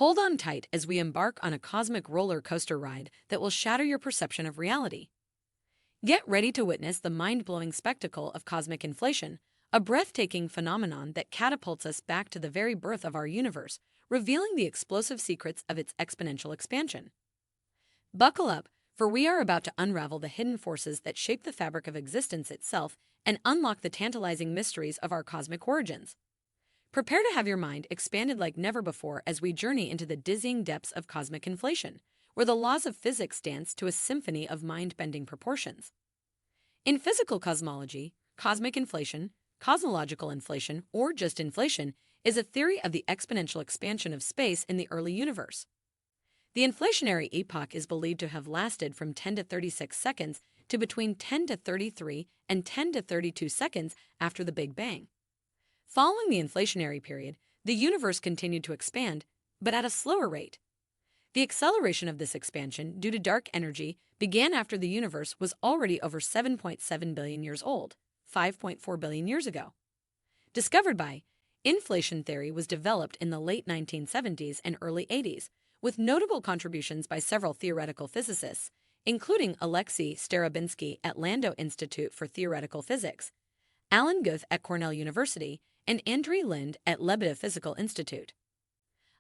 Hold on tight as we embark on a cosmic roller coaster ride that will shatter your perception of reality. Get ready to witness the mind-blowing spectacle of cosmic inflation, a breathtaking phenomenon that catapults us back to the very birth of our universe, revealing the explosive secrets of its exponential expansion. Buckle up, for we are about to unravel the hidden forces that shape the fabric of existence itself and unlock the tantalizing mysteries of our cosmic origins. Prepare to have your mind expanded like never before as we journey into the dizzying depths of cosmic inflation, where the laws of physics dance to a symphony of mind-bending proportions. In physical cosmology, cosmic inflation, cosmological inflation, or just inflation, is a theory of the exponential expansion of space in the early universe. The inflationary epoch is believed to have lasted from 10 to 36 seconds to between 10 to 33 and 10 to 32 seconds after the Big Bang. Following the inflationary period, the universe continued to expand, but at a slower rate. The acceleration of this expansion due to dark energy began after the universe was already over 7.7 billion years old, 5.4 billion years ago. Discovered by inflation theory was developed in the late 1970s and early 80s, with notable contributions by several theoretical physicists, including Alexei Starobinsky at Landau Institute for Theoretical Physics, Alan Guth at Cornell University, and Andrei Lind at Lebedev Physical Institute.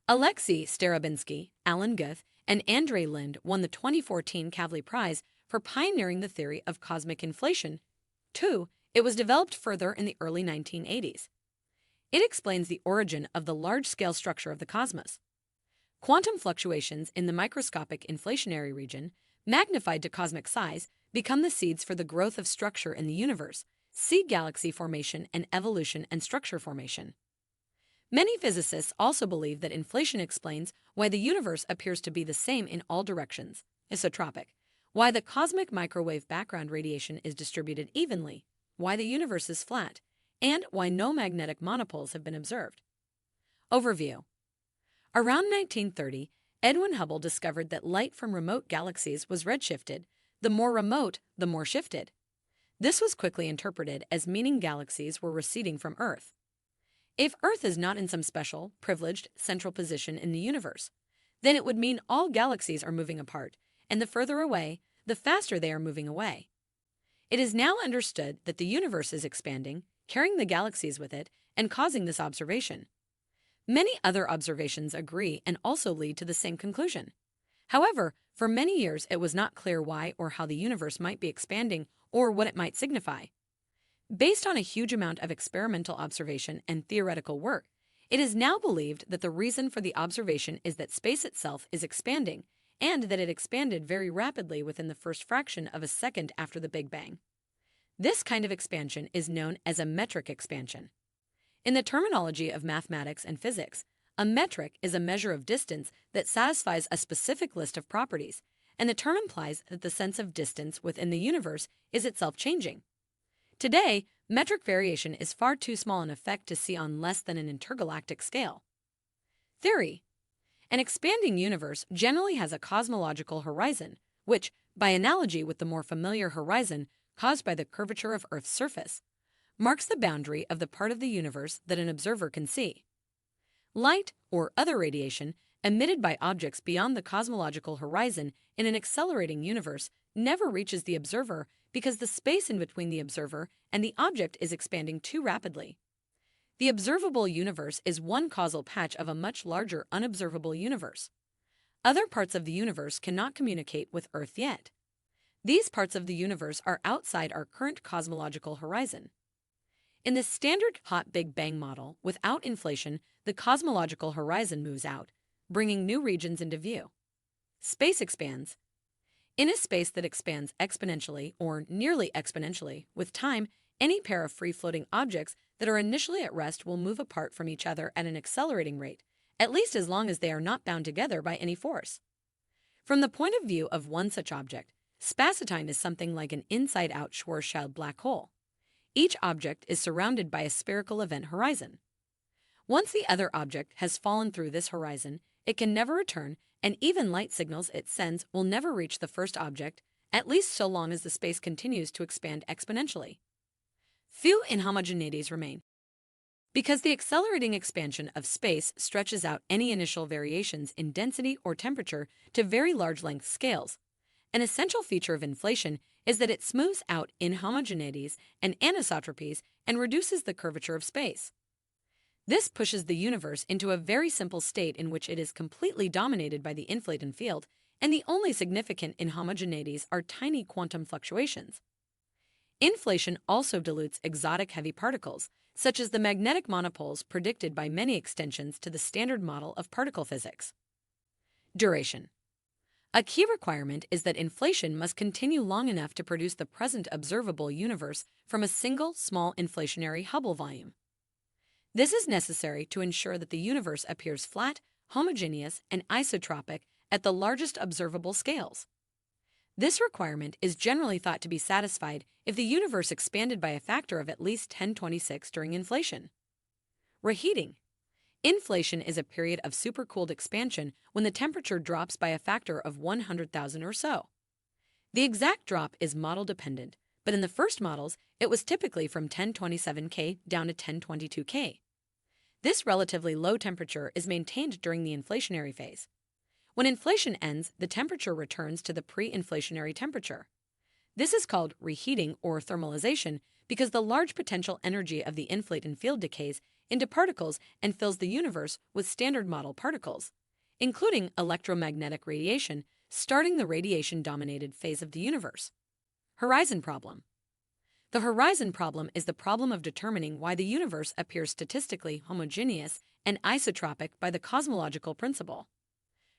Alexei Starobinsky, Alan Guth, and Andrei Lind won the 2014 Kavli Prize for pioneering the theory of cosmic inflation. 2. It was developed further in the early 1980s. It explains the origin of the large-scale structure of the cosmos. Quantum fluctuations in the microscopic inflationary region, magnified to cosmic size, become the seeds for the growth of structure in the universe. See galaxy formation and evolution and structure formation. Many physicists also believe that inflation explains why the universe appears to be the same in all directions, isotropic, why the cosmic microwave background radiation is distributed evenly, why the universe is flat, and why no magnetic monopoles have been observed. Overview. Around 1930, Edwin Hubble discovered that light from remote galaxies was redshifted. The more remote, the more shifted. This was quickly interpreted as meaning galaxies were receding from Earth. If Earth is not in some special, privileged, central position in the universe, then it would mean all galaxies are moving apart, and the further away, the faster they are moving away. It is now understood that the universe is expanding, carrying the galaxies with it, and causing this observation. Many other observations agree and also lead to the same conclusion. However, for many years it was not clear why or how the universe might be expanding or what it might signify. Based on a huge amount of experimental observation and theoretical work, it is now believed that the reason for the observation is that space itself is expanding and that it expanded very rapidly within the first fraction of a second after the Big Bang. This kind of expansion is known as a metric expansion. In the terminology of mathematics and physics, a metric is a measure of distance that satisfies a specific list of properties, and the term implies that the sense of distance within the universe is itself changing. Today, metric variation is far too small an effect to see on less than an intergalactic scale. Theory. An expanding universe generally has a cosmological horizon, which, by analogy with the more familiar horizon caused by the curvature of Earth's surface, marks the boundary of the part of the universe that an observer can see. Light, or other radiation, emitted by objects beyond the cosmological horizon in an accelerating universe never reaches the observer because the space in between the observer and the object is expanding too rapidly. The observable universe is one causal patch of a much larger unobservable universe. Other parts of the universe cannot communicate with Earth yet. These parts of the universe are outside our current cosmological horizon. In the standard hot Big Bang model, without inflation, the cosmological horizon moves out, bringing new regions into view. Space expands. In a space that expands exponentially or nearly exponentially with time, any pair of free-floating objects that are initially at rest will move apart from each other at an accelerating rate, at least as long as they are not bound together by any force. From the point of view of one such object, spacetime is something like an inside-out Schwarzschild black hole. Each object is surrounded by a spherical event horizon. Once the other object has fallen through this horizon, it can never return, and even light signals it sends will never reach the first object, at least so long as the space continues to expand exponentially. Few inhomogeneities remain. Because the accelerating expansion of space stretches out any initial variations in density or temperature to very large length scales. An essential feature of inflation is that it smooths out inhomogeneities and anisotropies and reduces the curvature of space. This pushes the universe into a very simple state in which it is completely dominated by the inflaton field, and the only significant inhomogeneities are tiny quantum fluctuations. Inflation also dilutes exotic heavy particles, such as the magnetic monopoles predicted by many extensions to the standard model of particle physics. Duration. A key requirement is that inflation must continue long enough to produce the present observable universe from a single small inflationary Hubble volume. This is necessary to ensure that the universe appears flat, homogeneous, and isotropic at the largest observable scales. This requirement is generally thought to be satisfied if the universe expanded by a factor of at least 10^26 during inflation. Reheating. Inflation is a period of supercooled expansion when the temperature drops by a factor of 100,000 or so. The exact drop is model dependent, but in the first models, it was typically from 1027 K down to 1022 K. This relatively low temperature is maintained during the inflationary phase. When inflation ends, the temperature returns to the pre-inflationary temperature. This is called reheating or thermalization because the large potential energy of the inflaton field decays into particles and fills the universe with standard model particles, including electromagnetic radiation, starting the radiation-dominated phase of the universe. Horizon problem. The horizon problem is the problem of determining why the universe appears statistically homogeneous and isotropic by the cosmological principle.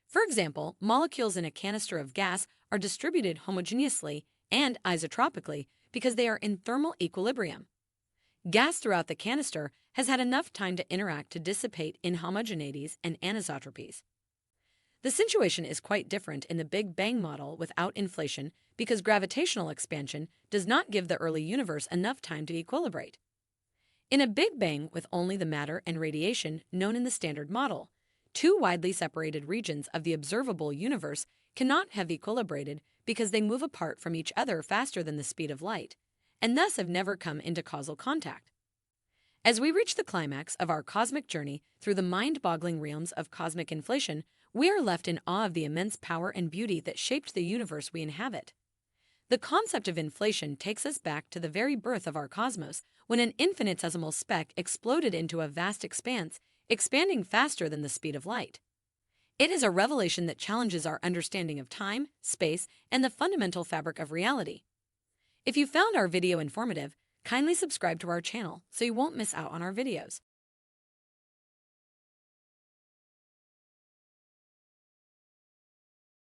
For example, molecules in a canister of gas are distributed homogeneously and isotropically because they are in thermal equilibrium. Gas throughout the canister has had enough time to interact to dissipate inhomogeneities and anisotropies. The situation is quite different in the Big Bang model without inflation because gravitational expansion does not give the early universe enough time to equilibrate. In a Big Bang with only the matter and radiation known in the standard model, two widely separated regions of the observable universe cannot have equilibrated because they move apart from each other faster than the speed of light, and thus have never come into causal contact. As we reach the climax of our cosmic journey through the mind-boggling realms of cosmic inflation, we are left in awe of the immense power and beauty that shaped the universe we inhabit. The concept of inflation takes us back to the very birth of our cosmos, when an infinitesimal speck exploded into a vast expanse, expanding faster than the speed of light. It is a revelation that challenges our understanding of time, space, and the fundamental fabric of reality. If you found our video informative, kindly subscribe to our channel so you won't miss out on our videos.